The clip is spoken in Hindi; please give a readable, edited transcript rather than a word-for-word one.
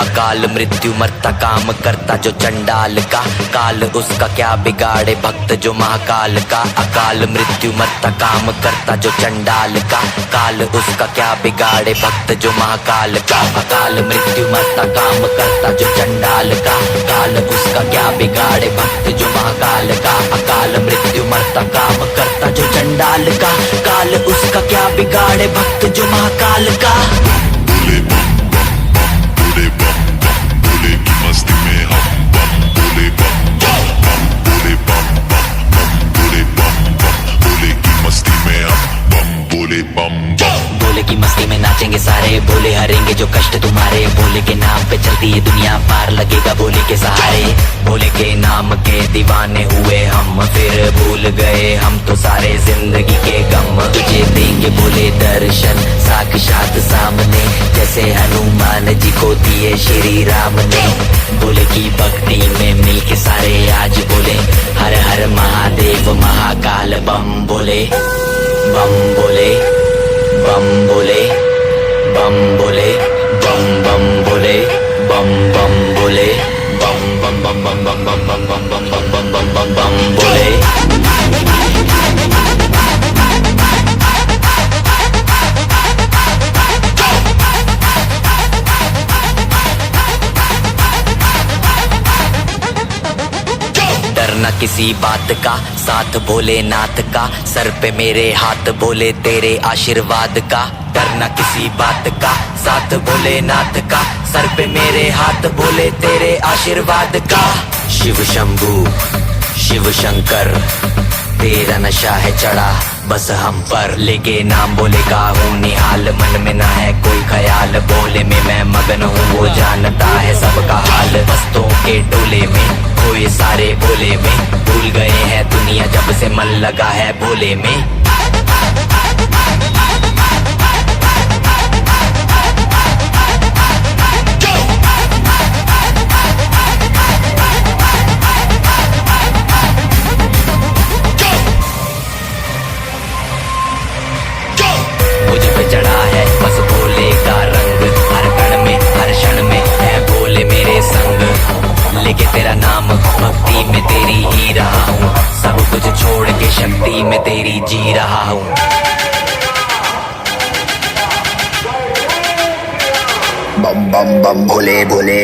अकाल मृत्यु मरता काम करता जो चंडाल का, काल उसका क्या बिगाड़े भक्त जो महाकाल का। अकाल मृत्यु मरता काम करता जो चंडाल का, काल उसका क्या बिगाड़े भक्त जो महाकाल का। अकाल मृत्यु मरता काम करता जो चंडाल का, काल उसका क्या बिगाड़े भक्त जो महाकाल का। अकाल मृत्यु मरता काम करता जो चंडाल का, काल उसका क्या बिगाड़े भक्त जो महाकाल का। बोले बम बम बोले की मस्ती में हम बम बोले बम बम बोले बम बम बोले बम बम बोले की मस्ती में हम बम बोले बम बम। भोले की मस्ती में नाचेंगे सारे, भोले हरेंगे जो कष्ट तुम्हारे। भोले के नाम पे चलती है दुनिया, पार लगेगा भोले के सहारे। भोले के नाम के दीवाने हुए हम, फिर भूल गए हम तो सारे जिंदगी के गम। तुझे देंगे भोले दर्शन साक्षात सामने, जैसे हनुमान जी को दिए श्री राम ने। भोले की भक्ति में मिलके सारे आज बोले, हर हर महादेव महाकाल बम बोले। बम बोले बम बोले बम बोले बम बम बोले बम बम बोले बम बम बम बम बम बम बम बम बम बम बम बम बम बोले। डरना किसी बात का, साथ भोलेनाथ का, सर पे मेरे हाथ बोले तेरे आशीर्वाद का। डरना किसी बात का, साथ भोलेनाथ का, सर पे मेरे हाथ बोले तेरे आशीर्वाद का। शिव शंभू शिव शंकर तेरा नशा है चढ़ा बस हम पर, लेके नाम बोले का हूँ निहाल। मन में ना है कोई ख्याल, बोले में मैं मगन हूँ, वो जानता है सबका हाल। मस्तों के टोले में खोए सारे भोले में, भूल गए हैं दुनिया जब से मन लगा है भोले में। मुझ पे चढ़ा है बस भोले का रंग, हर कण में हर क्षण में है भोले मेरे संग। लेके तेरा नाम भक्ति में तेरी ही रहा हूँ, सब कुछ छोड़ के शक्ति में तेरी जी रहा हूँ। बम बम बम भोले भोले।